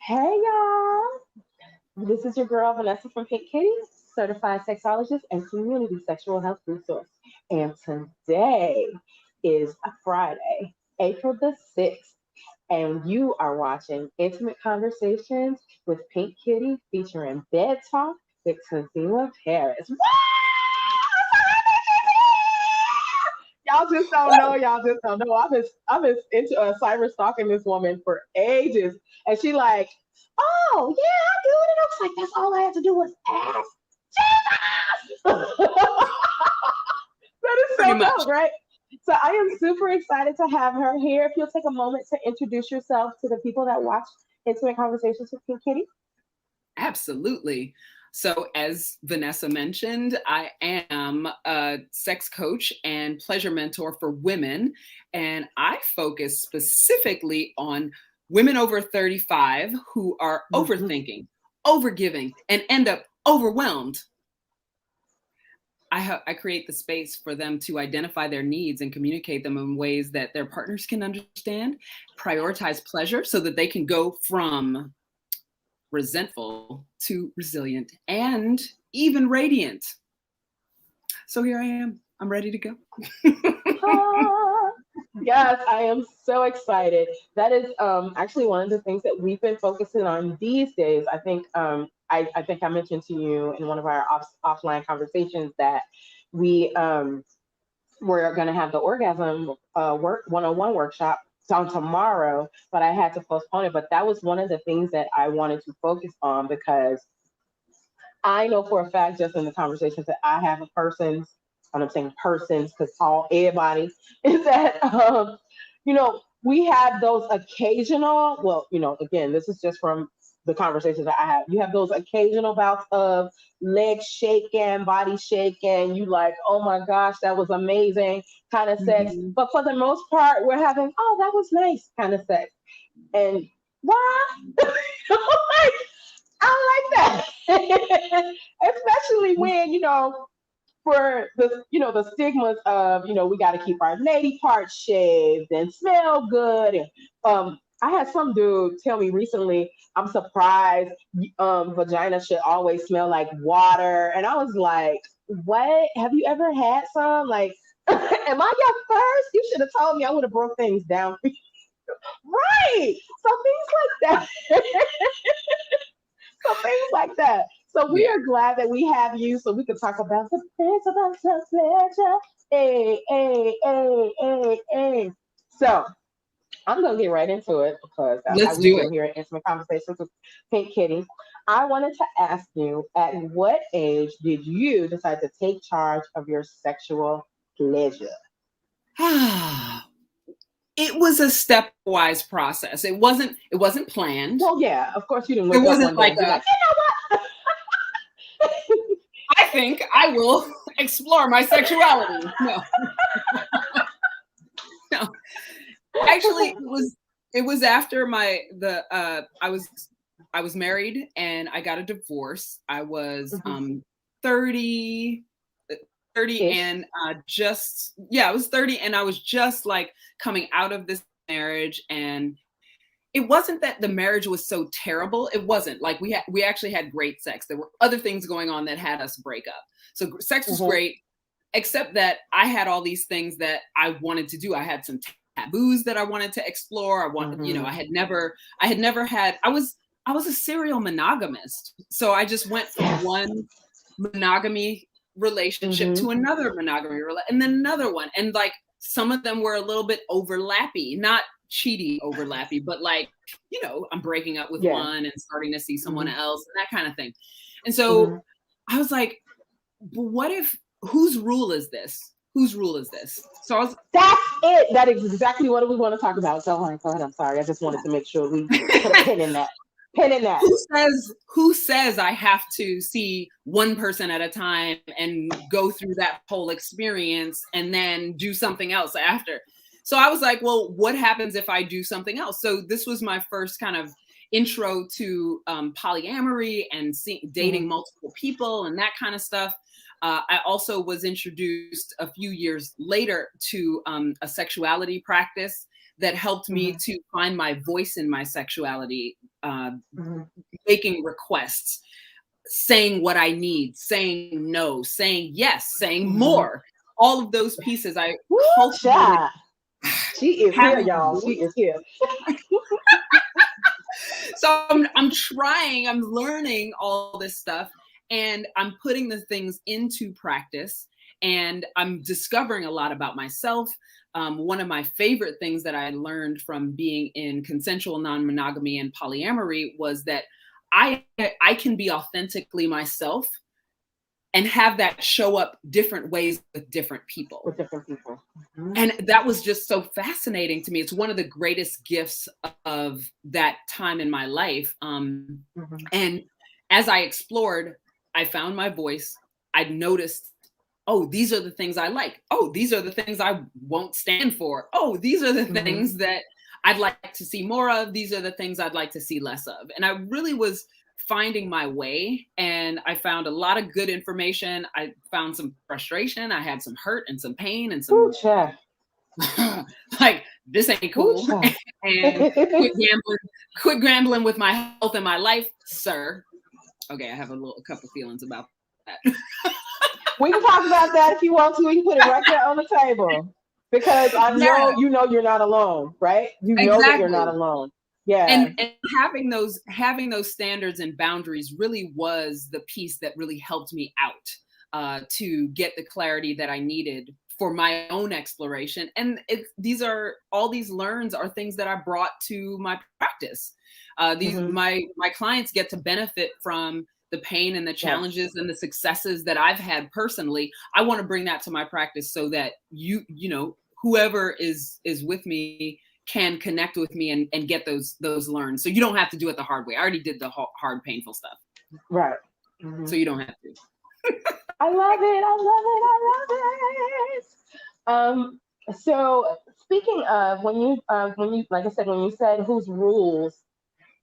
Hey y'all, this is your girl Vanessa from Pink Kittee, certified sexologist and community sexual health resource. And today is a Friday, April the 6th, and you are watching Intimate Conversations with Pink Kittee featuring Bed Talk with Tazima Parris. Y'all just don't know. Y'all just don't know. I've been into cyber stalking this woman for ages, and she like, oh yeah, I do. And it looks like that's all I had to do was ask Jesus. That is Pretty so much. dope, right? So I am super excited to have her here. If you'll take a moment to introduce yourself to the people that watch Intimate Conversations with Pink Kittee. Absolutely. So, as Vanessa mentioned, I am a sex coach and pleasure mentor for women. And I focus specifically on women over 35 who are overthinking, overgiving, and end up overwhelmed. I create the space for them to identify their needs and communicate them in ways that their partners can understand, prioritize pleasure so that they can go from resentful to resilient and even radiant. So here I am. I'm ready to go. Yes, I am so excited. That is actually one of the things that we've been focusing on these days. I think I mentioned to you in one of our offline conversations that we we're going to have the orgasm work one-on-one workshop on tomorrow, but I had to postpone it. But that was one of the things that I wanted to focus on because I know for a fact, just in the conversations that I have with persons, and I'm saying persons because all everybody is that we have those occasional. Well, again, this is just from the conversations that I have. You have those occasional bouts of leg shaking, body shaking. You like, oh my gosh, that was amazing kind of sex. Mhm. But for the most part, we're having, oh, that was nice kind of sex. And why? Like, I like that. Especially when, for the stigmas of, we got to keep our lady parts shaved and smell good. And I had some dude tell me recently, I'm surprised vagina should always smell like water. And I was like, what? Have you ever had some? Like, am I your first? You should have told me. I would have broke things down for you. Right. So things like that. So things like that. So we Yeah. are glad that we have you so we can talk about the principles of pleasure. Hey. So I'm gonna get right into it because that's how Let's we do do it. here at Intimate Conversations with Pink Kittee. I wanted to ask you, at what age did you decide to take charge of your sexual pleasure? It was a stepwise process. It wasn't planned. Well, yeah, of course you didn't It wake up wasn't one day like and be like, I think I will explore my sexuality. No. No. Actually, it was after I was married and I got a divorce. I was you know what? 30 30 Ish. and I was 30 and I was just like coming out of this marriage. And it wasn't that the marriage was so terrible. It wasn't like we actually had great sex. There were other things going on that had us break up. So sex was Mm-hmm. great, except that I had all these things that I wanted to do. I had some taboos that I wanted to explore. Mm-hmm. I had never had, I was a serial monogamist. So I just went from Yes. one monogamy relationship Mm-hmm. to another monogamy and then another one. And like some of them were a little bit overlappy, not cheaty overlappy, but like, I'm breaking up with Yeah. one and starting to see someone Mm-hmm. else and that kind of thing. And so Mm-hmm. I was like, what if, whose rule is this? Whose rule is this? So I was, That's it. That is exactly what we want to talk about. Go ahead. Go ahead. I'm sorry. I just wanted to make sure we put a pin in that. Pin in that. who says I have to see one person at a time and go through that whole experience and then do something else after? So I was like, well, what happens if I do something else? So this was my first kind of intro to polyamory and dating Mm-hmm. multiple people and that kind of stuff. I also was introduced a few years later to a sexuality practice that helped me to find my voice in my sexuality, making requests, saying what I need, saying no, saying yes, saying more. All of those pieces I cultivated. She is here, y'all. She is here. So I'm trying, I'm learning all this stuff, and I'm putting the things into practice, and I'm discovering a lot about myself. One of my favorite things that I learned from being in consensual non-monogamy and polyamory was that I can be authentically myself and have that show up different ways with different people. With different people. And that was just so fascinating to me. It's one of the greatest gifts of that time in my life. And as I explored, I found my voice. I noticed, oh, these are the things I like. Oh, these are the things I won't stand for. Oh, these are the things that I'd like to see more of. These are the things I'd like to see less of. And I really was finding my way, and I found a lot of good information. I found some frustration. I had some hurt and some pain and some like, this ain't cool. And quit gambling with my health and my life, sir. Okay, I have a couple feelings about that. We can talk about that if you want to. We can put it right there on the table, because I know you know you're not alone, right? You know that you're not alone. Yeah. And having those standards and boundaries really was the piece that really helped me out to get the clarity that I needed for my own exploration. And all these learns are things that I brought to my practice. My clients get to benefit from the pain and the challenges and the successes that I've had personally. I want to bring that to my practice so that you know, whoever is with me can connect with me and get those learns. So you don't have to do it the hard way. I already did the hard, painful stuff. Right. So you don't have to. I love it. I love it. So speaking of, when you like I said, when you said whose rules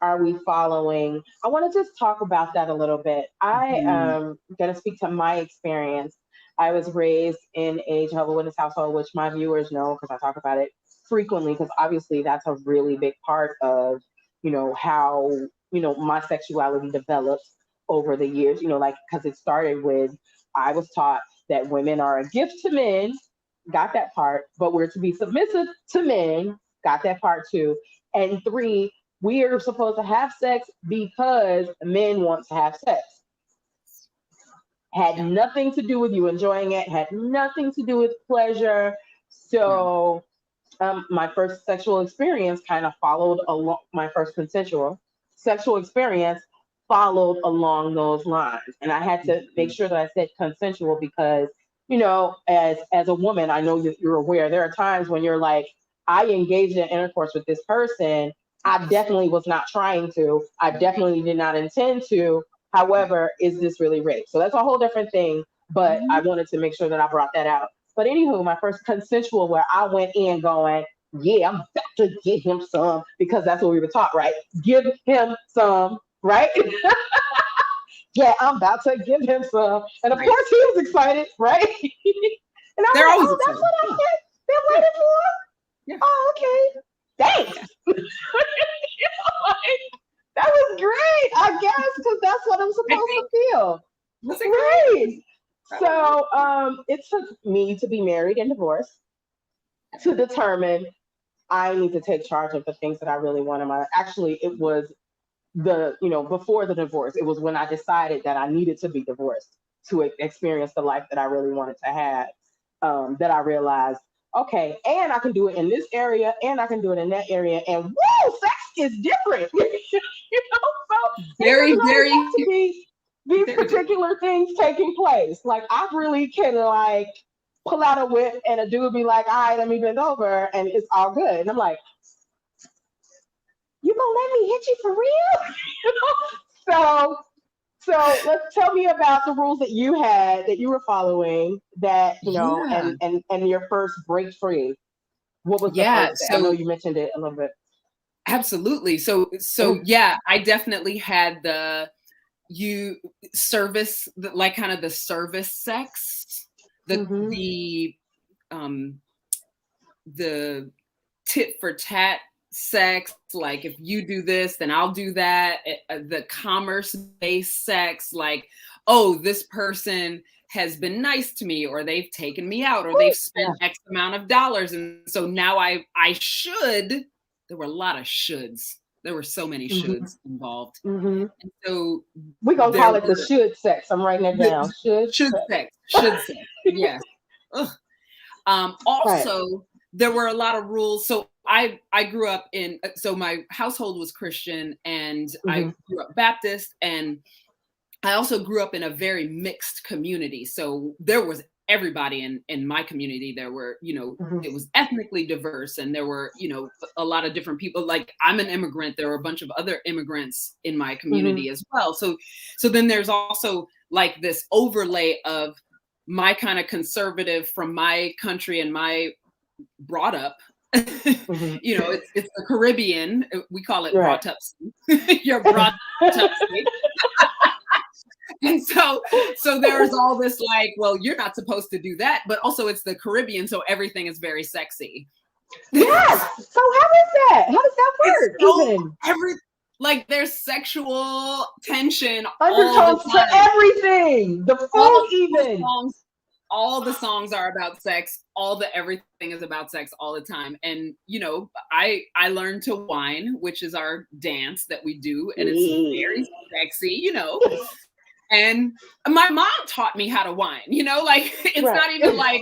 are we following, I want to just talk about that a little bit. I am going to speak to my experience. I was raised in a Jehovah's Witness household, which my viewers know because I talk about it frequently, because obviously that's a really big part of, you know, how, you know, my sexuality developed over the years, you know, like, because it started with, I was taught that women are a gift to men, got that part, but we're to be submissive to men, got that part too. And 3, we are supposed to have sex because men want to have sex. Had nothing to do with you enjoying it, had nothing to do with pleasure. So my first sexual experience kind of followed along, my first consensual sexual experience followed along those lines. And I had to make sure that I said consensual because, you know, as a woman, I know that you're aware, there are times when you're like, I engaged in intercourse with this person. I definitely was not trying to. I definitely did not intend to. However, is this really rape? So that's a whole different thing. But I wanted to make sure that I brought that out. But anywho, my first consensual where I went in going, yeah, I'm about to give him some, because that's what we were taught, right? Give him some, right? Yeah, I'm about to give him some. And of course he was excited, right? And I was like, oh, that's what I said. They're waiting for? Yeah. Oh, okay. Thanks. You know, like, that was great, I guess, because that's what I'm supposed to feel. That's great. So it took me to be married and divorced to determine I need to take charge of the things that I really want in my life. Actually, it was before the divorce, it was when I decided that I needed to be divorced to experience the life that I really wanted to have, that I realized, okay, and I can do it in this area and I can do it in that area. And woo, sex is different. So very to be these particular things taking place. Like, I really can like pull out a whip and a dude be like, all right, let me bend over and it's all good. And I'm like, you gonna let me hit you for real? So let's tell me about the rules that you had, that you were following, that, and your first break free. What was the first thing? I know you mentioned it a little bit. Absolutely. So yeah, I definitely had the service, like kind of the service sex, the tit for tat sex, like if you do this, then I'll do that. The commerce-based sex, like, oh, this person has been nice to me, or they've taken me out, or they've spent X amount of dollars. And so now I should, there were a lot of shoulds. There were so many shoulds involved. And so we're going to call it the should sex. I'm writing it down. Should sex. Yes. Also, there were a lot of rules. So I grew up in, so my household was Christian, and I grew up Baptist, and I also grew up in a very mixed community. So there was everybody in my community. There were, it was ethnically diverse, and there were, a lot of different people. Like, I'm an immigrant. There were a bunch of other immigrants in my community as well. So then there's also like this overlay of my kind of conservative from my country and my brought up. It's the Caribbean. We call it brought up. You're brought up. And so there's all this like, well, you're not supposed to do that, but also it's the Caribbean, so everything is very sexy. Yes. So how is that? How does that work? Like there's sexual tension, undertones to everything. The food, even. All the songs are about sex. Everything is about sex all the time. And, I learned to whine, which is our dance that we do. And it's very sexy, And my mom taught me how to whine, like it's not even like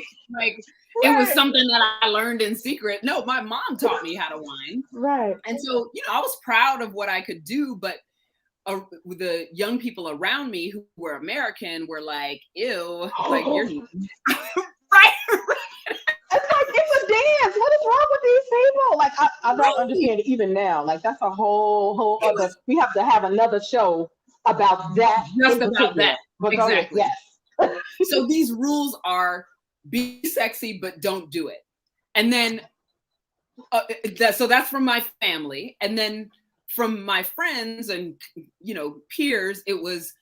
it was something that I learned in secret. No, my mom taught me how to whine. Right. And so, I was proud of what I could do, but the young people around me who were American were like, ew, like you're right. It's like, it's a dance. What is wrong with these people? Like, I don't understand it even now. Like, that's a whole other, we have to have another show about that. Just about that. But exactly. Yes. So these rules are be sexy, but don't do it. And then, so that's from my family. And then from my friends and, peers, it was,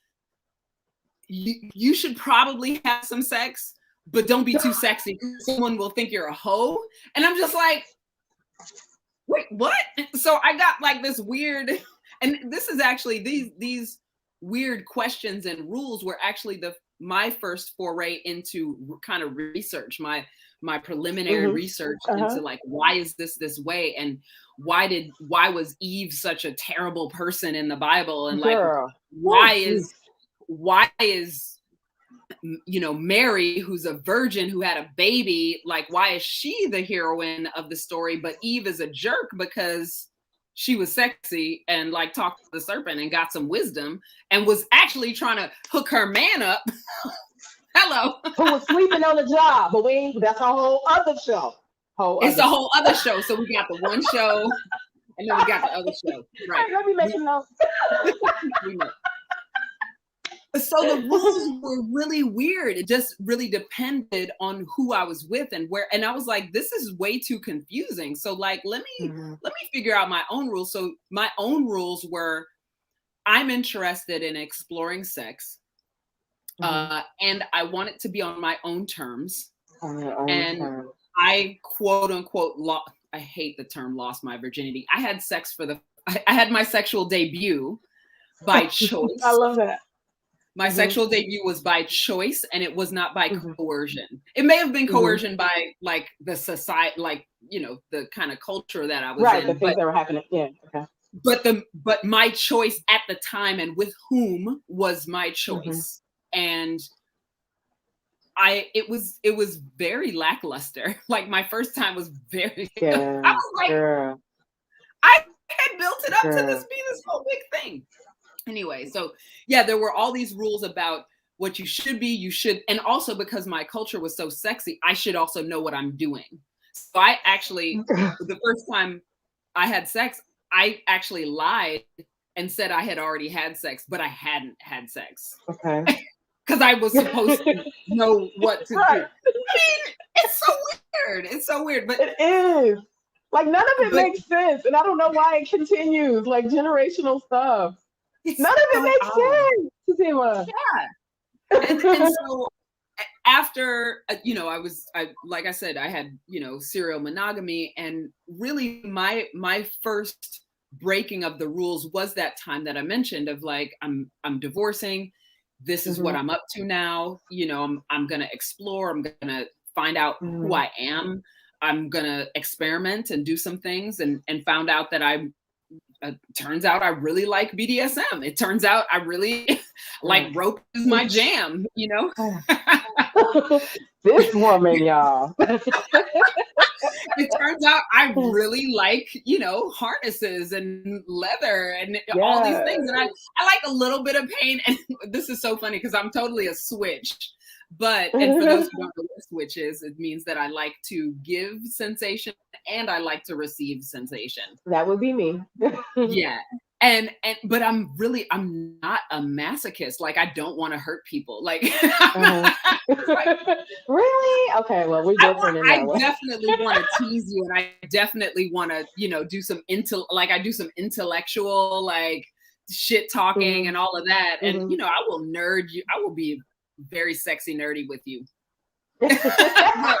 you should probably have some sex, but don't be too sexy. Someone will think you're a hoe. And I'm just like, wait, what? So I got like this weird, and this is actually these weird questions and rules were actually my first foray into kind of research, my preliminary research into like, why is this way? And why was Eve such a terrible person in the Bible? And like, why is Mary, who's a virgin who had a baby, like, why is she the heroine of the story, but Eve is a jerk because she was sexy and like talked to the serpent and got some wisdom and was actually trying to hook her man up. Hello. Who was sleeping on the job, but that's a whole other show. It's a whole other show. So we got the one show and then we got the other show. Right. Let me make a note. So the rules were really weird. It just really depended on who I was with and where. And I was like, this is way too confusing. So like, let me figure out my own rules. So my own rules were, I'm interested in exploring sex. And I want it to be on my own terms. I quote unquote, I hate the term lost my virginity. I had sex I had my sexual debut by choice. I love that. My sexual debut was by choice, and it was not by coercion. It may have been coercion by like the society, like, the kind of culture that I was in. Right, the things that were happening. Yeah. Okay. But my choice at the time and with whom was my choice. And it was very lackluster. Like my first time was very, I was like, I had built it up to this being this whole big thing. Anyway, so yeah, there were all these rules about what you should, and also because my culture was so sexy, I should also know what I'm doing. So I actually, the first time I had sex, I actually lied and said I had already had sex, but I hadn't had sex. Okay. Because I was supposed to know what to do. I mean, it's so weird, but it is. Like none of it makes sense, and I don't know why it continues. Like generational stuff. None of it makes sense, Tazima. Yeah. And so after, like I said, I had, serial monogamy, and really my first breaking of the rules was that time that I mentioned of like, I'm divorcing. This is what I'm up to now. I'm going to explore. I'm going to find out who I am. I'm going to experiment and do some things, and found out that turns out I really like BDSM. It turns out I really like rope is my jam, This woman, y'all. It turns out I really like, harnesses and leather and all these things. And I like a little bit of pain. And this is so funny because I'm totally a switch. But, and for those who don't know what switch is, it means that I like to give sensation and I like to receive sensation. That would be me. Yeah. But I'm not a masochist. Like, I don't want to hurt people. Like, really? Okay, well, we're different in that way. I definitely want to tease you, and I definitely want to, do some I do some intellectual, like, shit talking and all of that. And, I will nerd you. I will be very sexy nerdy with you. I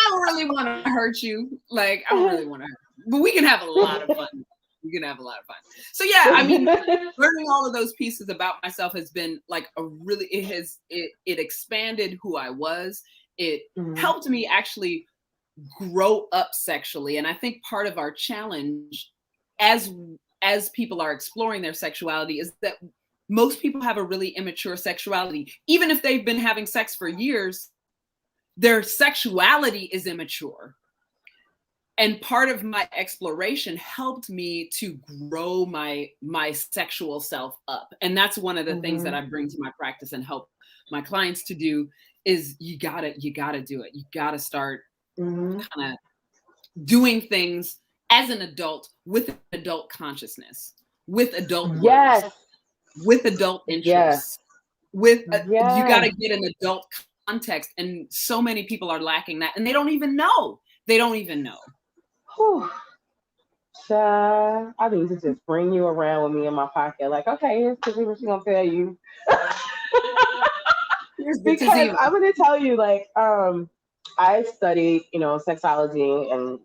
don't really want to hurt you. Like, I don't really want to hurt you. But we can have a lot of fun. We can have a lot of fun. So yeah, I mean, learning all of those pieces about myself has been like it expanded who I was. It helped me actually grow up sexually. And I think part of our challenge as people are exploring their sexuality is that most people have a really immature sexuality. Even if they've been having sex for years, their sexuality is immature. And part of my exploration helped me to grow my sexual self up. And that's one of the things that I bring to my practice and help my clients to do is you gotta do it. You gotta start kind of doing things as an adult with adult consciousness, with adult words, with adult interests, you gotta get an adult context. And so many people are lacking that, and they don't even know. Whew. I need to just bring you around with me in my pocket. Like, okay, here's what she's gonna tell you. Because I'm gonna tell you, like, I studied, sexology and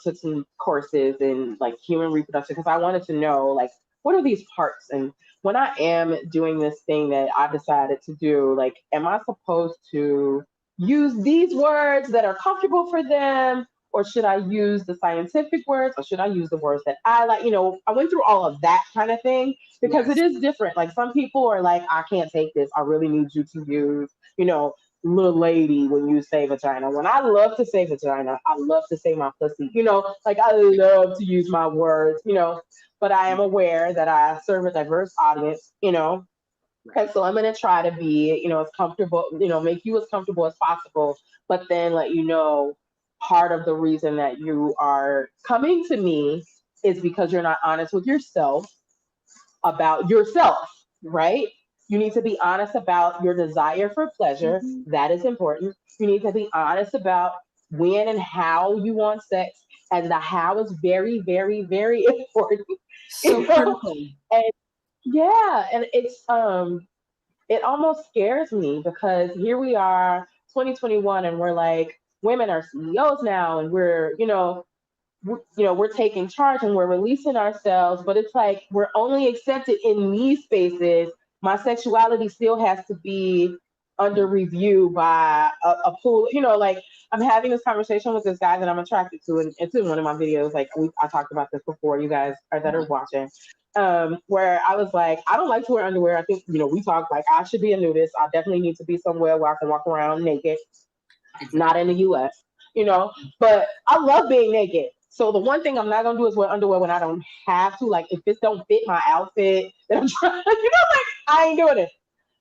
took some courses in like human reproduction because I wanted to know like what are these parts, and when I am doing this thing that I decided to do, like, am I supposed to use these words that are comfortable for them, or should I use the scientific words, or should I use the words that I like? I went through all of that kind of thing because it is different. Like, some people are like, I can't take this. I really need you to use, little lady when you say vagina. When I love to say vagina, I love to say my pussy. Like, I love to use my words. But I am aware that I serve a diverse audience. Okay, so I'm gonna try to be, as comfortable, make you as comfortable as possible, but then let you know part of the reason that you are coming to me is because you're not honest with yourself about yourself, right? You need to be honest about your desire for pleasure. That is important. You need to be honest about when and how you want sex, and the how is very, very, very important. So critical. And yeah, and it's it almost scares me because here we are, 2021, and we're like, women are CEOs now, and we're taking charge and we're releasing ourselves, but it's like we're only accepted in these spaces. My sexuality still has to be under review by a pool. Like, I'm having this conversation with this guy that I'm attracted to, and it's in one of my videos. Like, I talked about this before, you guys that are watching. Where I was like, I don't like to wear underwear. I think, we talked like I should be a nudist. I definitely need to be somewhere where I can walk around naked, not in the US, but I love being naked. So the one thing I'm not gonna do is wear underwear when I don't have to. Like, if this don't fit my outfit that I'm trying, like, I ain't doing it.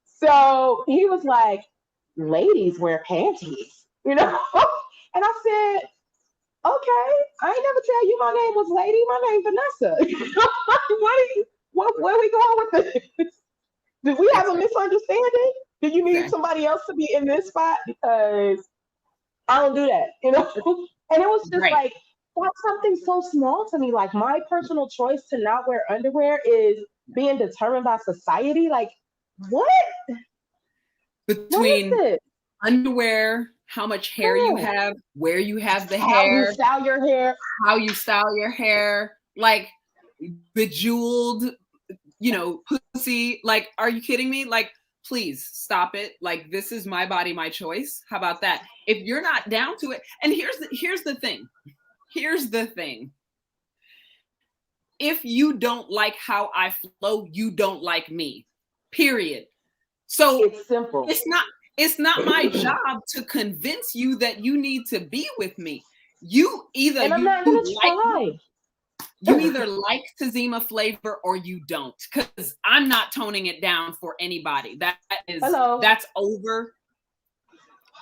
So he was like, ladies wear panties, and I said, okay, I ain't never tell you my name was Lady. My name's Vanessa. Where are we going with this? Did we have a misunderstanding? Did you need somebody else to be in this spot? Because I don't do that, And it was just like, that's something so small to me. Like, my personal choice to not wear underwear is being determined by society. Like, what? between What is it? underwear, how much hair you Oh, have, where you have the how you hair, style your hair. how you style your hair, like bejeweled, pussy. Like, are you kidding me? Like, please stop it. Like, this is my body, my choice. How about that? If you're not down to it, and here's the thing. Here's the thing. If you don't like how I flow, you don't like me. Period. So It's simple. it's not my job to convince you that you need to be with me. You either And I'm not gonna try. you either like Tazima flavor or you don't, because I'm not toning it down for anybody. That's over.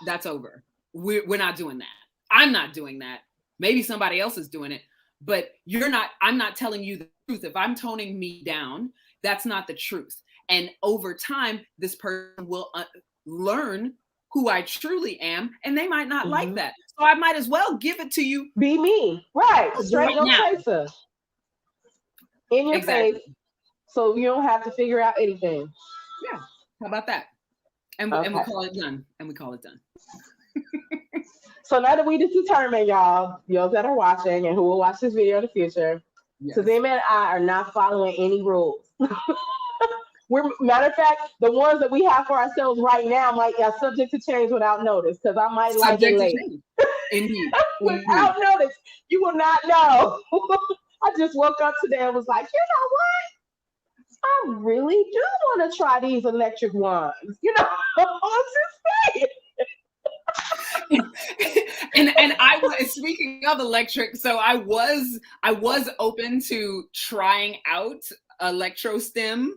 That's over. We're not doing that. I'm not doing that. Maybe somebody else is doing it, but I'm not telling you the truth. If I'm toning me down, that's not the truth. And over time, this person will learn who I truly am, and they might not like that. So I might as well give it to you. Be me. Right. Straight no chaser. In your face. So you don't have to figure out anything. Yeah. How about that? And we call it done. So now that we just determined, y'all that are watching and who will watch this video in the future, yes. Tazima and I are not following any rules. Matter of fact, the ones that we have for ourselves right now might are subject to change without notice, because I might like it later. Indeed. Without notice, you will not know. I just woke up today and was like, you know what? I really do want to try these electric ones. I'm just saying. and I was, speaking of electric, so I was open to trying out electrostim.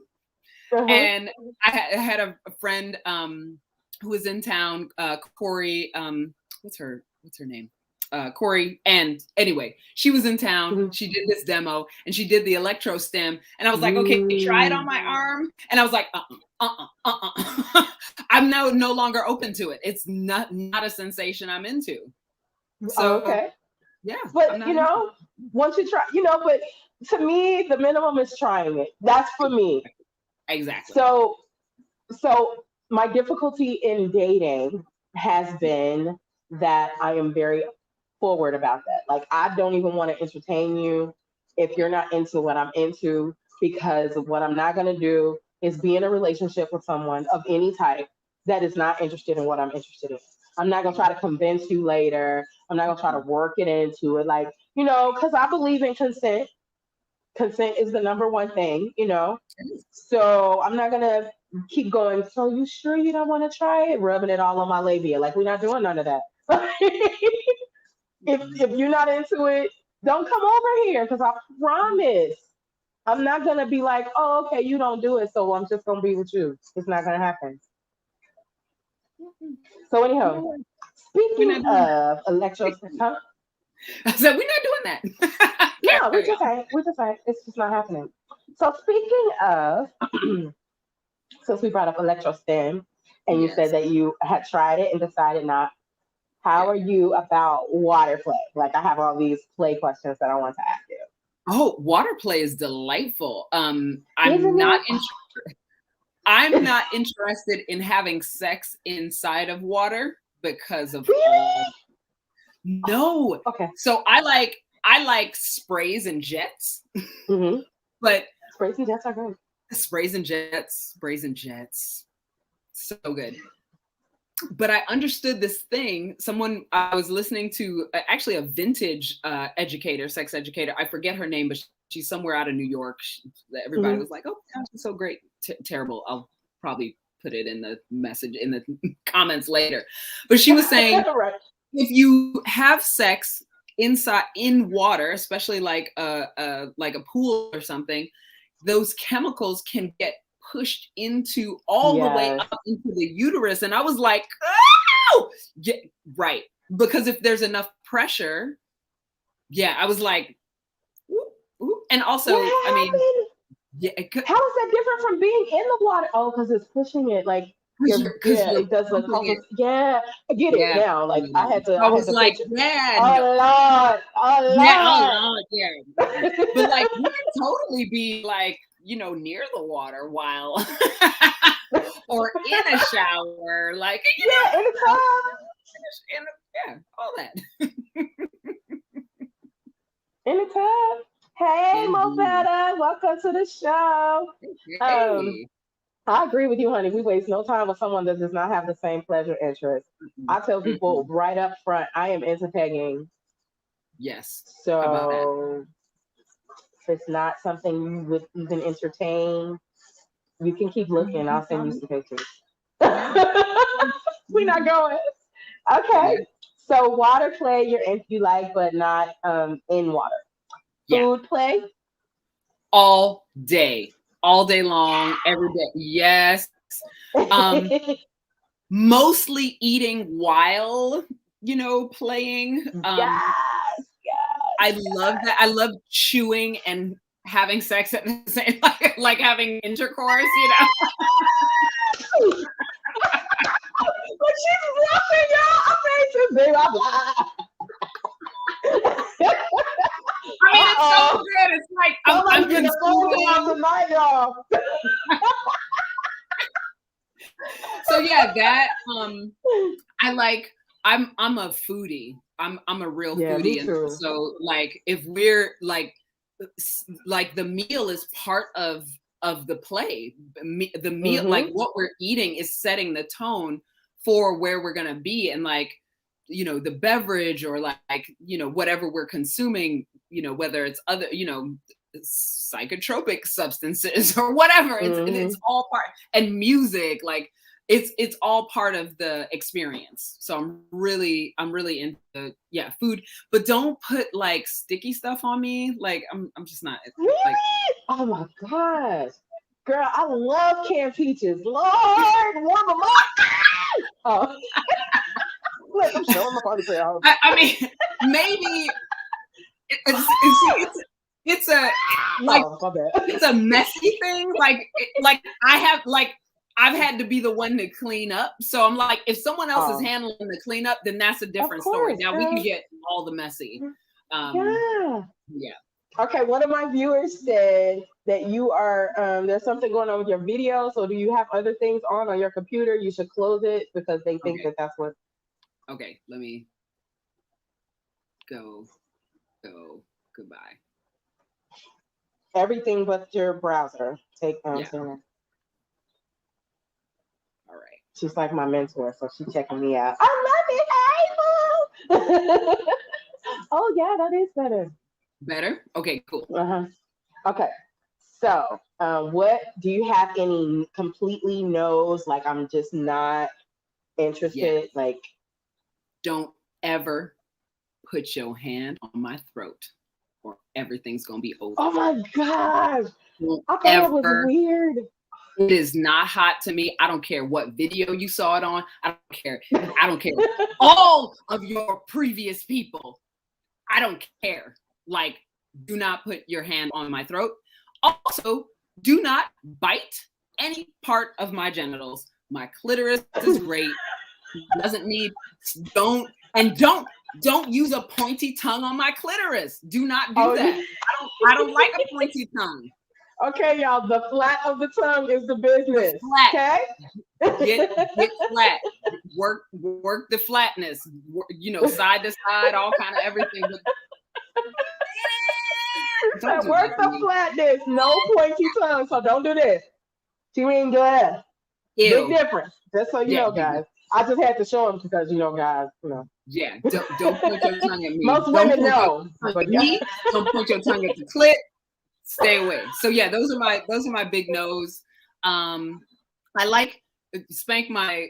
And I had a friend who was in town, Corey. What's her name? Corey. And anyway, she was in town. She did this demo and she did the electro stim. And I was like, okay, try it on my arm. And I was like, I'm now no longer open to it. It's not a sensation I'm into. So, okay. Yeah. But once you try, but to me, the minimum is trying it. That's for me. Exactly. So my difficulty in dating has been that I am very forward about that. Like, I don't even want to entertain you if you're not into what I'm into, because what I'm not going to do is be in a relationship with someone of any type that is not interested in what I'm interested in. I'm not going to try to convince you later. I'm not going to try to work it into it. Like, because I believe in consent. Consent is the number one thing, So I'm not going to keep going, so you sure you don't want to try it? Rubbing it all on my labia. Like, we're not doing none of that. If you're not into it, don't come over here, because I promise I'm not going to be like, oh, okay, you don't do it, so I'm just going to be with you. It's not going to happen. So anyhow, speaking of electro, huh? I said, we're not doing that. No, we're just saying, it's just not happening. So speaking of, since we brought up electrostim, and you said that you had tried it and decided not, how are you about water play? Like, I have all these play questions that I want to ask you. Oh, water play is delightful. I'm not interested in having sex inside of water because of No. Okay. So I like sprays and jets. But sprays and jets are good. Sprays and jets. So good. But I understood this thing. I was listening to actually a vintage sex educator. I forget her name, but she's somewhere out of New York. Everybody was like, oh, gosh, it's so great. Terrible. I'll probably put it in the message, in the comments later. But she was saying, right. If you have sex in water, especially like a pool or something, those chemicals can get pushed into all the way up into the uterus. And I was like, oh, yeah, right. Because if there's enough pressure, I was like, ooh, ooh. And also, I mean, how is that different from being in the water? Oh, because it's pushing it, like, it does look I get it now. Like, I had to. I was like, a lot. Yeah. But like, you can totally be like near the water while or in a shower, like Yeah, anytime. yeah, all that. Anytime. Hey, Indeed. Movetta, welcome to the show. Um, Hey. I agree with you, honey. We waste no time with someone that does not have the same pleasure interest. Mm-mm, I tell people mm-mm. right up front, I am into pegging. Yes. How about that? So if it's not something you would even entertain, you can keep looking. I'll send you Probably. some pictures. Yeah. We're not Mhm. going. Okay. Yeah. So water play you like, but not in water. Yeah. Food play. All day long, every day. Yes. Um, Mostly eating while, playing. Yes, I yes, love that. I love chewing and having sex at the same, like having intercourse. yes. But she's bluffing, y'all. I made you big. I'm like, I mean, it's so uh-oh. good. It's like I'm Somebody's getting a phone call consuming. tonight, y'all. So yeah, that I like I'm a foodie. I'm a real Yeah, me foodie. And too. so like if we're like the meal is part of the play. The meal, like Mm-hmm. what we're eating is setting the tone for where we're gonna be. And like, the beverage or like, whatever we're consuming, whether it's other, psychotropic substances or whatever. It's Mm-hmm. all part, and music, like it's all part of the experience. So I'm really into, yeah, food, but don't put like sticky stuff on me. Like I'm just not Really? like, Oh my gosh. Girl, I love canned peaches. Lord, warm them up. Oh, look, I'm showing my party crowd. I mean, maybe it's a like Oh, my bad. it's a messy thing. Like I've had to be the one to clean up. So I'm like, if someone else is Oh, handling the cleanup, then that's a of different story. course, Now we can girl. get all the messy. Yeah. Yeah. Okay, one of my viewers said that you are there's something going on with your video. So do you have other things on your computer? You should close it because they think Okay. that that's what. Okay. Let me go. Goodbye. Everything but your browser. Take Yeah. Sarah. All right. She's like my mentor, so she's checking me out. I love it, Abel. Oh yeah, that is better. Better? Okay, cool. Uh-huh. Okay. So, what do you have any completely no's? Like I'm just not Yeah. interested. Like, Don't ever put your hand on my throat or everything's gonna be over. oh my gosh, Don't I thought that was ever. weird. It is not hot to me. I don't care what video you saw it on. I don't care. I don't care. All of your previous people, I don't care. Like, do not put your hand on my throat. Also, do not bite any part of my genitals. My clitoris is great. Doesn't need, don't, and don't use a pointy tongue on my clitoris. Do not do Oh, that. I don't like a pointy tongue. okay, y'all. The flat of the tongue is the The business. flat. Okay. Get flat. Work the flatness. Side to side, all kind of everything. Don't do Work that to the me. flatness, no pointy tongue. So don't do this. She ain't good. Big Ew. difference. Just so you Yeah, know, guys. I just had to show them because guys, yeah. Don't point your tongue at me. Most Don't women point your know, tongue but at yeah. me. Don't point your tongue at the clit. Stay away. So yeah, those are my big no's. I like spank my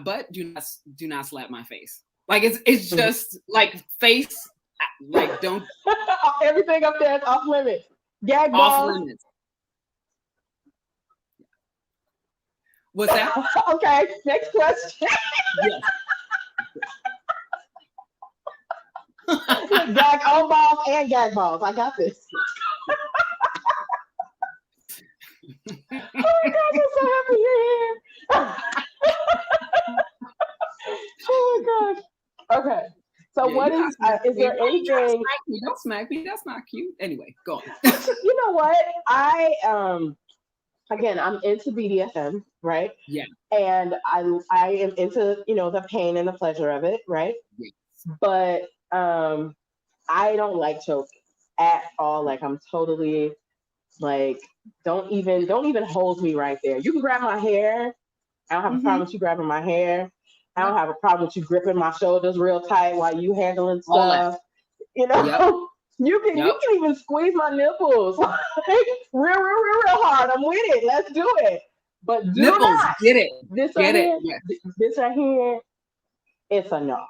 butt. Do not slap my face. Like it's just like face. Like don't. Everything up there is off limits. Gag Off balls. limits. What's that? Okay, next question. Yes. Gag on balls and gag balls. I got this. Oh my gosh, I'm so happy you're here. Oh my gosh. Okay. So Yeah, what you got is there anything? smack me. Don't smack me. That's not cute. Anyway, go on. You know what? Again, I'm into BDSM, right? Yeah. And I am into, the pain and the pleasure of it, right? Yes. But I don't like choking at all. Like I'm totally like don't even hold me right there. You can grab my hair. I don't have a Mm-hmm. problem with you grabbing my hair. I don't Yep. have a problem with you gripping my shoulders real tight while you handling All that. stuff. You know, Yep. you can Yep. even squeeze my nipples like real hard. I'm with it. Let's do it. But do Nipples. not Get it. this right Get it. here. Yeah. This right here. It's a no.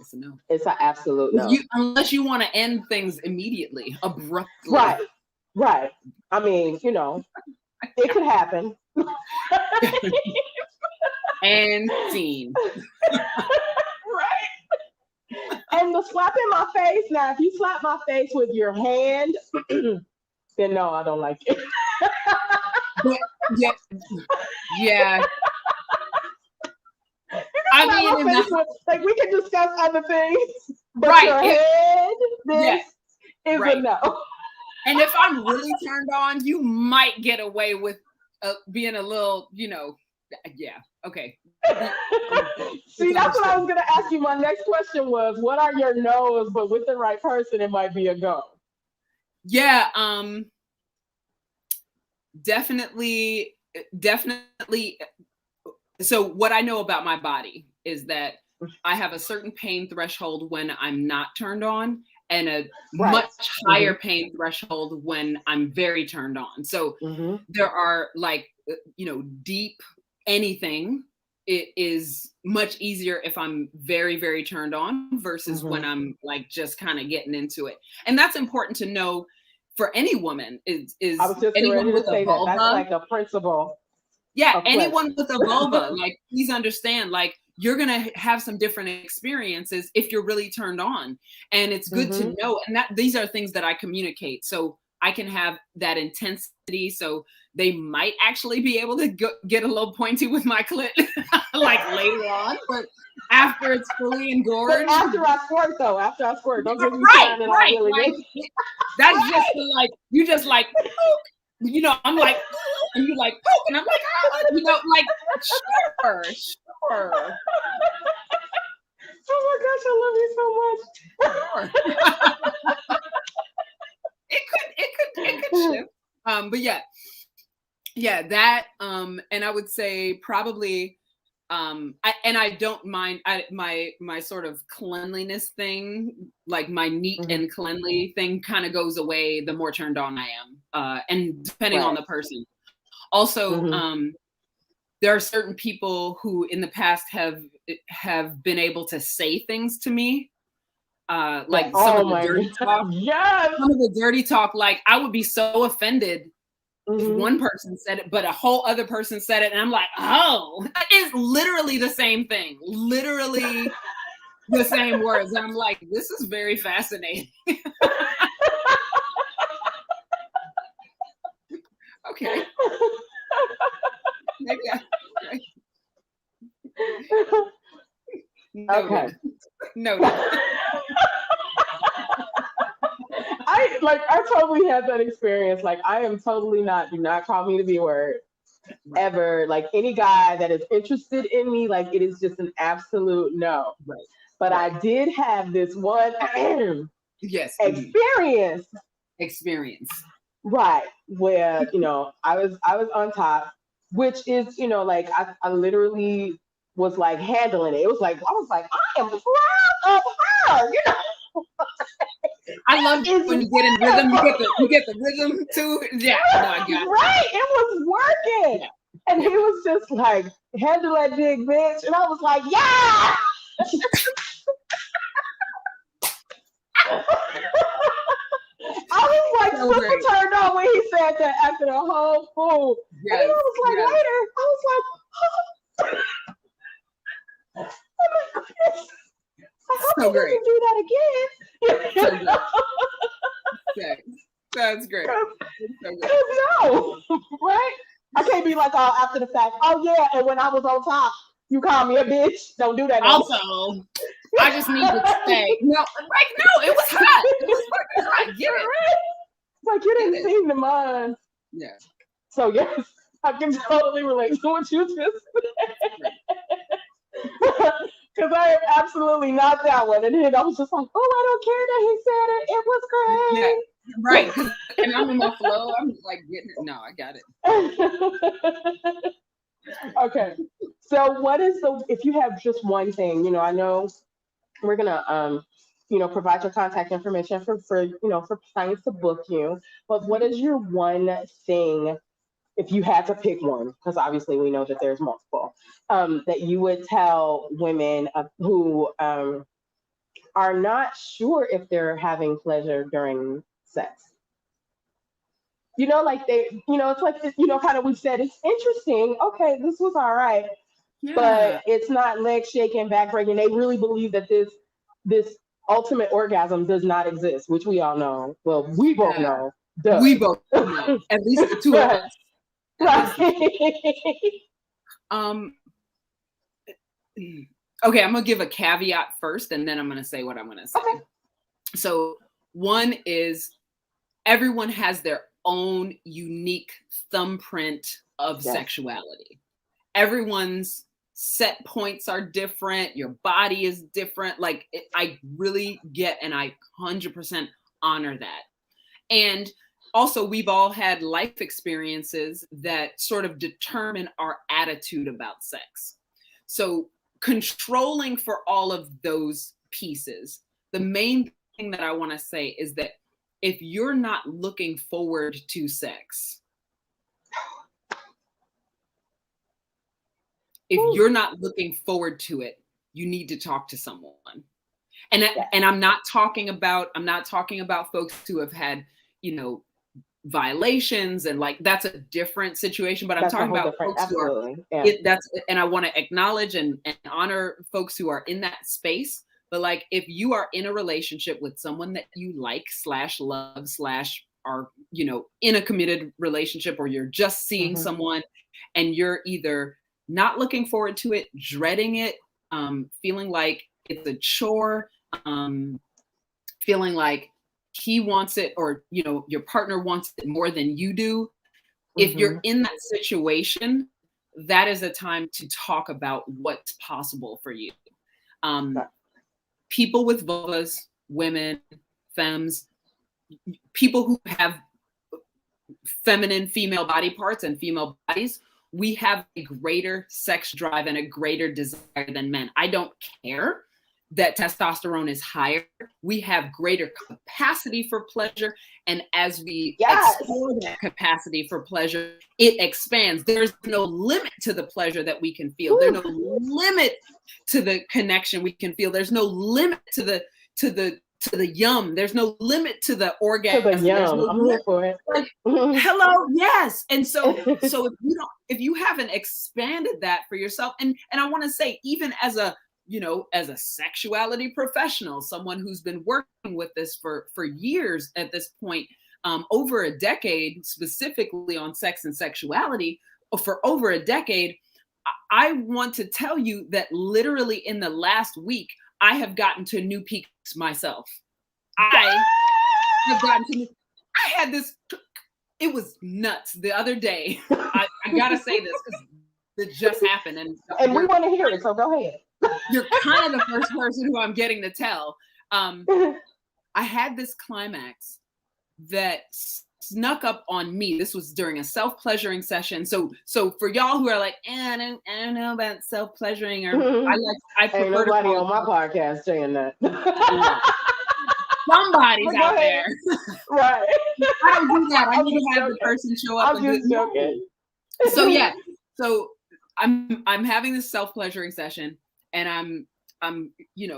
It's a no. It's an absolute no. Unless you want to end things immediately, abruptly. Right. Right. I mean, it could happen. And scene. Right. And the slap in my face. Now, if you slap my face with your hand, then no, I don't like it. But, yeah. I mean, like we can discuss other things, but right. Your head, this is right. a no. And if I'm really turned on, you might get away with being a little, yeah. Okay. See, that's what I was going to ask you. My next question was, what are your no's? But with the right person, it might be a go. Yeah. Definitely. So what I know about my body is that I have a certain pain threshold when I'm not turned on, and a much higher pain threshold when I'm very turned on. So there are deep anything. It is much easier if I'm very, very turned on versus when I'm like just kind of getting into it. And that's important to know for any woman is I was just anyone ready to with say a vulva. That's like a principle. Yeah, anyone with a vulva, like please understand, like you're gonna have some different experiences if you're really turned on, and it's good to know. And that these are things that I communicate, so I can have that intensity. So they might actually be able to get a little pointy with my clit, like later on, but after it's fully engorged. But after I squirt, don't give me right. Really that's just like you just like. I'm like, and you like, poke, and I'm like, like, sure. Oh my gosh, I love you so much. It could shift. But yeah, that, and I would say probably, I don't mind my sort of cleanliness thing, like my neat and cleanly thing kind of goes away the more turned on I am, and depending on the person. Also, there are certain people who in the past have been able to say things to me, like some of the dirty talk. Yes. Some of the dirty talk, like I would be so offended if one person said it, but a whole other person said it, and I'm like, oh, it's literally the same thing, literally the same words. And I'm like, this is very fascinating. Okay. Maybe okay. No. I totally had that experience. Like I am totally do not call me the B word ever. Like any guy that is interested in me, like it is just an absolute no. Right. But I did have this one experience. Right. Where, I was on top, which is, like I literally was like handling it. It was like I was like, I am proud of her, I love when you get in rhythm. You get the rhytm too. Yeah, no, I got it. Right, it was working, and he was just like, "Handle that big bitch," and I was like, "Yeah." I was like super turned on when he said that after the whole food, and then I was like, later, I was like, oh my goodness. I hope he doesn't do that again. That's great. No, right? I can't be like, oh, after the fact. Oh yeah, and when I was on top, you called me a bitch. Don't do that. Also, I just need to say, no, like, no, it was hot. It was fucking hot. Get it. It's like you didn't see the mind. Yeah. So yes, I can totally relate to what you just said. Because I am absolutely not that one. And then I was just like, oh, I don't care that Yeah. he said it. Right. And I'm in my flow. I'm like getting it. No, I got it. It was great. Okay. So what is if you have just one thing, I know we're gonna provide your contact information for clients to book you, but what is your one thing if you had to pick one, because obviously we know that there's multiple, that you would tell women who are not sure if they're having pleasure during sex? Like it's like this, kind of we said it's interesting. Okay, this was all right, but Yeah. it's not leg shaking, back breaking. They really believe that this ultimate orgasm does not exist, which we all know. Well, we both Yeah. know We does. both know. At least the two of Right. us. Right. Um okay, I'm gonna give a caveat first and then I'm gonna say what I'm gonna say. Okay. So one is everyone has their own unique thumbprint of Yes. sexuality. Everyone's set points are different. Your body is different. Like I really get and I 100% honor that. And also, we've all had life experiences that sort of determine our attitude about sex. So, controlling for all of those pieces, the main thing that I want to say is that if you're not looking forward to sex, if you're not looking forward to it, you need to talk to someone. And I'm not talking about folks who have had, violations and like that's a different situation, but I'm talking about folks absolutely. who are and I want to acknowledge and honor folks who are in that space. But like if you are in a relationship with someone that you like / love / are, in a committed relationship, or you're just seeing someone and you're either not looking forward to it, dreading it, feeling like it's a chore, feeling like he wants it or your partner wants it more than you do. If you're in that situation, that is a time to talk about what's possible for you. People with vulvas, women, femmes, people who have feminine female body parts and female bodies, we have a greater sex drive and a greater desire than men. I don't care that testosterone is higher. We have greater capacity for pleasure. And as we explore that capacity for pleasure, it expands. There's no limit to the pleasure that we can feel. There's no limit to the connection we can feel. There's no limit to the yum. There's no limit to the orgasm. To the yum. No I'm here for it. Like, hello, yes. And so if you haven't expanded that for yourself, and I want to say, even as a sexuality professional, someone who's been working with this for years at this point, over a decade, specifically on sex and sexuality, for over a decade, I want to tell you that literally in the last week, I have gotten to new peaks myself. I had this, it was nuts the other day. I gotta say this because it just happened. And we want to hear it, so go ahead. You're kind of the first person who I'm getting to tell. I had this climax that snuck up on me. This was during a self-pleasuring session. So for y'all who are like, I don't know about self-pleasuring, or I prefer ain't nobody on my podcast saying that. Somebody's out there. Right. I don't do that. I need to have the person show up. I'm just joking. So yeah. So I'm having this self-pleasuring session, and I'm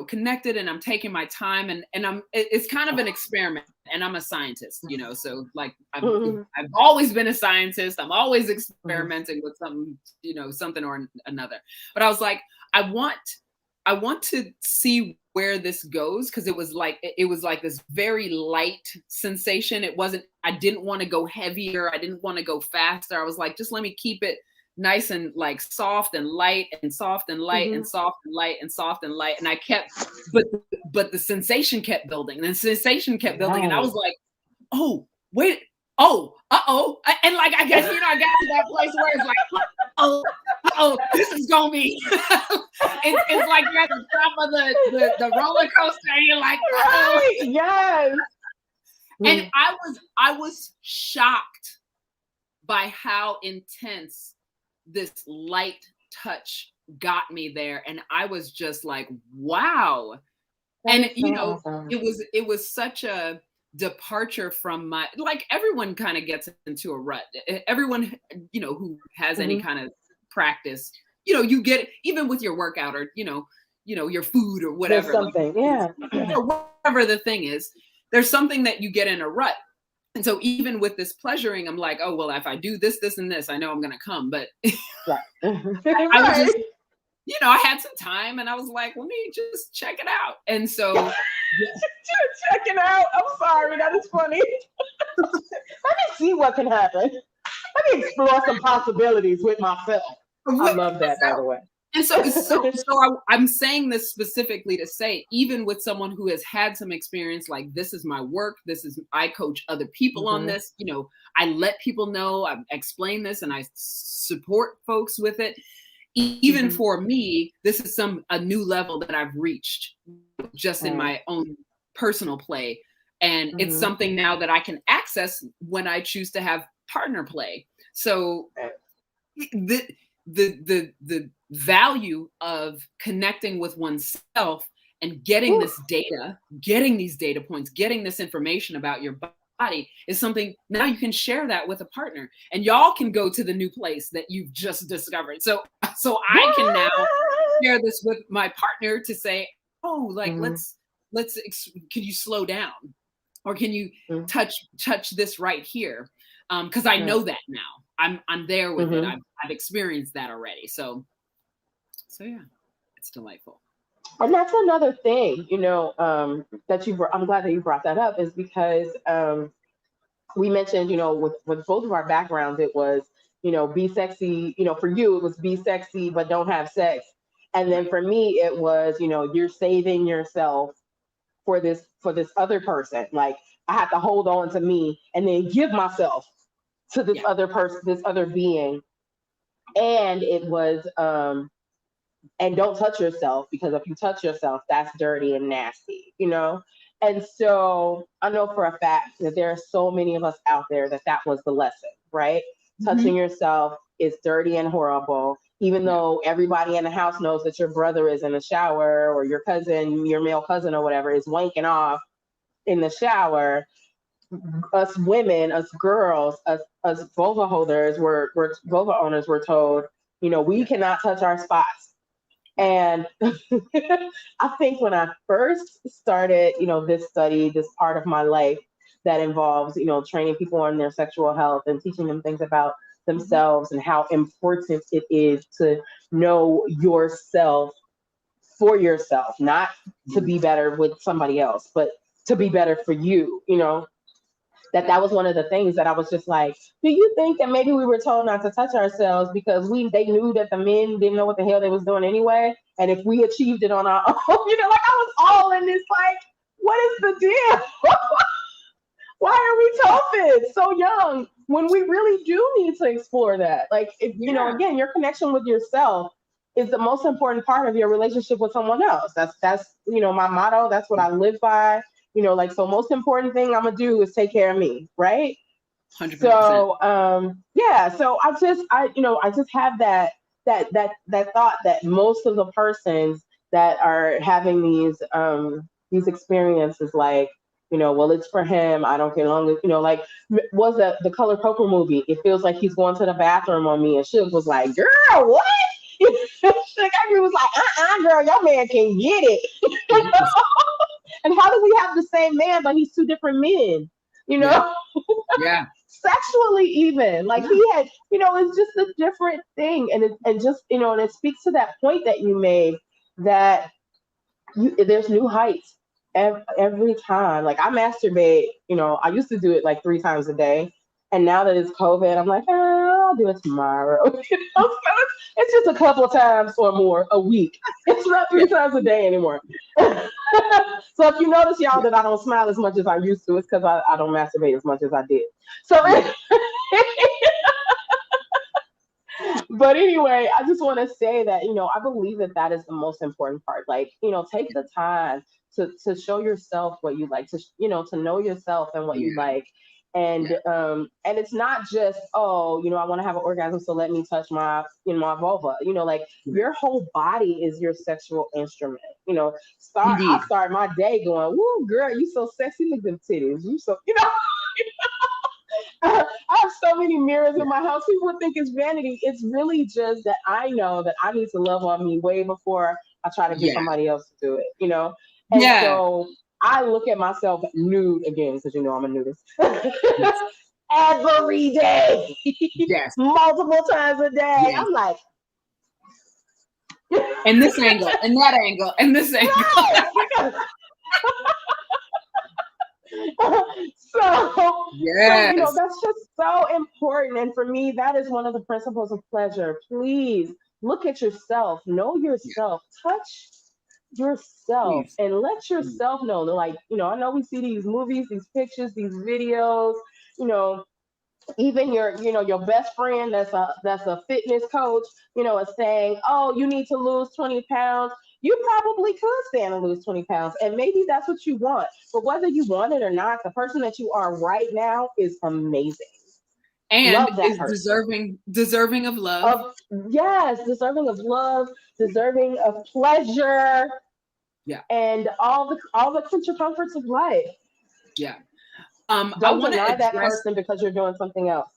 connected, and I'm taking my time, and it's kind of an experiment, and I'm a scientist, so like I've always been a scientist. I'm always experimenting with something, something or another. But I was like, I want to see where this goes, because it was like this very light sensation. I didn't want to go heavier. I didn't want to go faster. I was like, just let me keep it nice and like soft and light and soft and light and soft and light and soft and light. And I kept, but the sensation kept building and the sensation kept building. And I was like, oh, wait, oh, uh-oh. And like, I guess, you know, I got to that place where it's like, oh, this is going to be, it's like you're at the top of the roller coaster and you're like, right, yes. And I was shocked by how intense this light touch got me there. And I was just like, wow. And you know, awesome. it was such a departure from my, like, everyone kind of gets into a rut. Everyone, you know, who has any kind of practice, you know, you get, even with your workout or, you know, your food or whatever. There's something, like, yeah. Whatever the thing is, there's something that you get in a rut. And so even with this pleasuring, I'm like, oh, well, if I do this, this, and this, I know I'm going to come. But right. I was just, you know, I had some time and I was like, let me just check it out. And so check it out. I'm sorry, that is funny. Let me see what can happen. Let me explore some possibilities with myself. I love that, by the way. And so I'm saying this specifically to say, even with someone who has had some experience, like, this is my work, I coach other people on this, you know, I let people know, I explain this and I support folks with it. Even for me, this is a new level that I've reached just in my own personal play. And it's something now that I can access when I choose to have partner play. So the value of connecting with oneself and getting this data, getting these data points, getting this information about your body is something now you can share that with a partner and y'all can go to the new place that you've just discovered. So I can now share this with my partner to say, oh, like, can you slow down? Or can you touch this right here? Because I know that now. I'm there with it. I've experienced that already. So yeah, it's delightful. And that's another thing, you know, that I'm glad that you brought that up, is because we mentioned, you know, with both of our backgrounds, it was, you know, be sexy, you know, for you, it was be sexy, but don't have sex. And then for me, it was, you know, you're saving yourself for this other person. Like, I have to hold on to me and then give myself to this other person, this other being. And it was, and don't touch yourself, because if you touch yourself, that's dirty and nasty, you know? And so I know for a fact that there are so many of us out there that was the lesson, right? Touching yourself is dirty and horrible, even though everybody in the house knows that your brother is in the shower, or your cousin, your male cousin or whatever, is wanking off in the shower. Us women, us girls, us vulva holders, vulva owners were told, you know, we cannot touch our spots. And I think when I first started, you know, this study, this part of my life that involves, you know, training people on their sexual health and teaching them things about themselves and how important it is to know yourself for yourself, not to be better with somebody else, but to be better for you, you know. That was one of the things that I was just like, do you think that maybe we were told not to touch ourselves because they knew that the men didn't know what the hell they was doing anyway? And if we achieved it on our own, you know, like, I was all in this, like, what is the deal? Why are we told this so young when we really do need to explore that? Like, you know, again, your connection with yourself is the most important part of your relationship with someone else. That's, you know, my motto. That's what I live by. You know, like, so most important thing I'm gonna do is take care of me, right? 100%. So so I just have that thought that most of the persons that are having these experiences, like, you know, well, it's for him, I don't care long as, you know, like, was the Color Purple movie, it feels like he's going to the bathroom on me, and Suge was like, girl, what? Suge was like, girl, your man can get it. And how do we have the same man, but he's two different men, you know? Yeah. Sexually, even, like, he had, you know, it's just a different thing. And just, you know, and it speaks to that point that you made, that there's new heights every time. Like, I masturbate, you know, I used to do it like 3 times a day. And now that it's COVID, I'm like, I'll I'll do it tomorrow. So it's just a couple of times or more a week. It's not three times a day anymore. So if you notice, y'all, that I don't smile as much as I used to, it's because I don't masturbate as much as I did. So, Yeah. but anyway, I just want to say that, I believe that that is the most important part. Like, take the time to show yourself what you like, to know yourself and what you Yeah. like. And Yeah. and it's not just, oh, I want to have an orgasm, so let me touch my vulva. Like, Yeah. your whole body is your sexual instrument. I Indeed. start my day going, woo, girl, you so sexy, look at them titties. You so, I have so many mirrors in Yeah. my house. People would think it's vanity. It's really just that I know that I need to love on me way before I try to get Yeah. somebody else to do it. And Yeah. so I look at myself nude again, because I'm a nudist. Yes. Every day, Yes. multiple times a day. Yes. I'm like, And this angle, and that angle, and this angle. right. Yes. That's just so important. And for me, that is one of the principles of pleasure. Please look at yourself, know Yeah. yourself, touch yourself, Please. and let Please. yourself know that, like, I know we see these movies, these pictures, these videos, you know, even your best friend that's a fitness coach, is saying, oh, you need to lose 20 pounds. You probably could stand to lose 20 pounds, and maybe that's what you want. But whether you want it or not, the person that you are right now is amazing. And Love that is person. deserving of love. Of Yes, deserving of love, deserving of pleasure, Yeah. and all the creature comforts of life. Yeah. I Don't want to deny that address person because you're doing something else.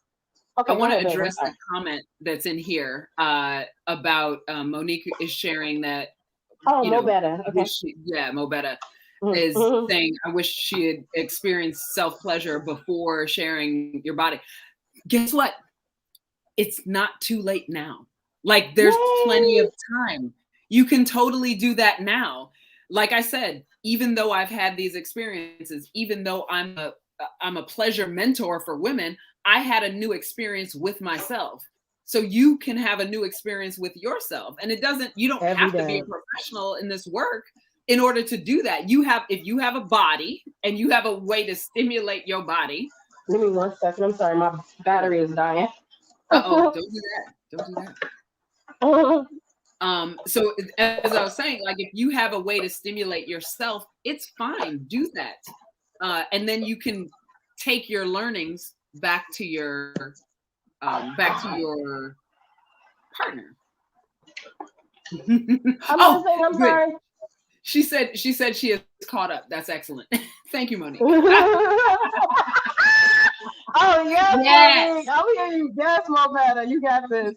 I Okay, go want to ahead, babe. I'm address the sorry. comment that's in here about Monique is sharing that, Oh, you Mo know, better. Okay. Mobetta is Mm-hmm. saying, I wish she had experienced self-pleasure before sharing your body. Guess what? It's not too late now. Like, there's plenty Yay! of time. You can totally do that now. Like I said, even though I've had these experiences, even though I'm a pleasure mentor for women, I had a new experience with myself. So you can have a new experience with yourself. And you don't Every have to be a day. professional in this work in order to do that. If you have a body and you have a way to stimulate your body. Give me 1 second. I'm sorry, my battery is dying. Uh-oh, don't do that. Don't do that. So as I was saying, like, if you have a way to stimulate yourself, it's fine. Do that. And then you can take your learnings back to your partner. I'm Oh, listening. I'm good. sorry. She said she is caught up. That's excellent. Thank you, Monique. Oh yes, Yes. Monique. I'm hearing you. Yes, Mo better. You got this.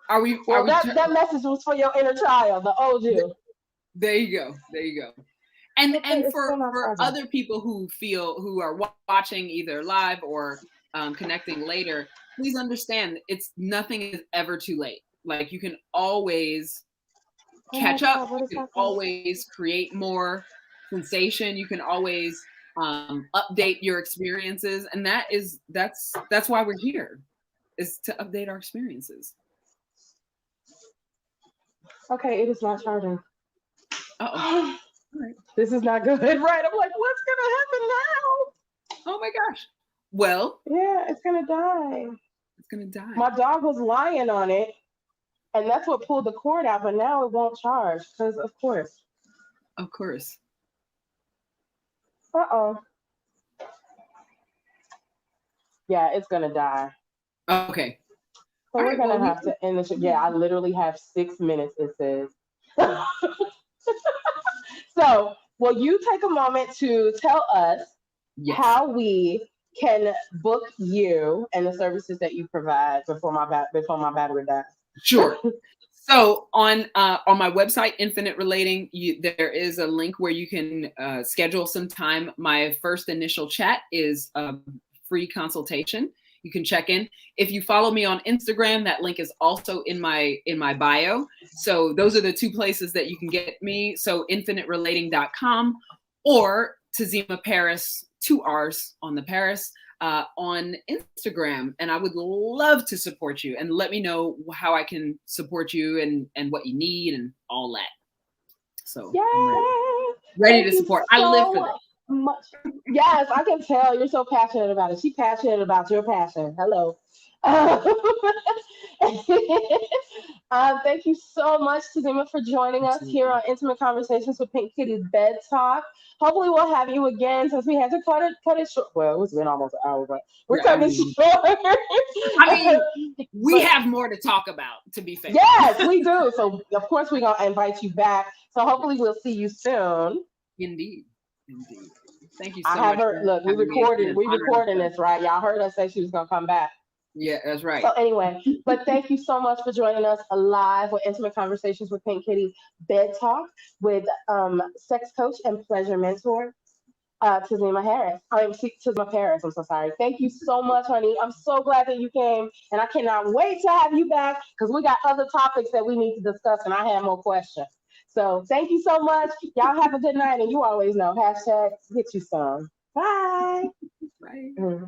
Are we? Well, that message was for your inner child, the old you. There you go. There you go. And Okay, it's for still not charging. other people who are watching either live or connecting later, please understand nothing is ever too late. Like, you can always Oh my catch up. God, what You is can happening? always create more sensation. You can always update your experiences, and that's why we're here, is to update our experiences. Okay, it is not charging. Uh-oh. Right. This is not good, right? I'm like, what's gonna happen now? Oh my gosh. Well, Yeah, it's gonna die. it's gonna die. My dog was lying on it, and that's what pulled the cord out, but now it won't charge because, of course. Of course. Uh-oh. Yeah, it's gonna die. Okay. So All we're right. gonna Well, have to end the show. Yeah, I literally have 6 minutes, it says. So, will you take a moment to tell us yes. how we can book you and the services that you provide before my battery dies? Sure. So on my website, Infinite Relating, there is a link where you can schedule some time. My first initial chat is a free consultation. You can check in. If you follow me on Instagram, that link is also in my bio. So those are the two places that you can get me. So infiniterelating.com or Tazima Parris 2 R's on the Paris, on Instagram. And I would love to support you, and let me know how I can support you and what you need and all that. So I'm ready to support. I live for that. Much. Yes, I can tell you're so passionate about it. She's passionate about your passion. Hello. Thank you so much, Tazima, for joining us here on Intimate Conversations with Pink Kittee Bed Talk. Hopefully, we'll have you again, since we had to cut it short. Well, it's been almost an hour, but we're cutting it short. I mean, we have more to talk about, to be fair. Yes, we do. So, of course, we're going to invite you back. So, hopefully, we'll see you soon. Indeed. Thank you so much. I have her. Look, we recording this, right? Y'all heard us say she was going to come back. Yeah, that's right. So anyway, but thank you so much for joining us live with Intimate Conversations with Pink Kittee Bed Talk with sex coach and pleasure mentor, Tazima Parris. I'm so sorry. Thank you so much, honey. I'm so glad that you came, and I cannot wait to have you back, because we got other topics that we need to discuss, and I have more questions. So thank you so much. Y'all have a good night, and you always know, #get you some. Bye. Bye.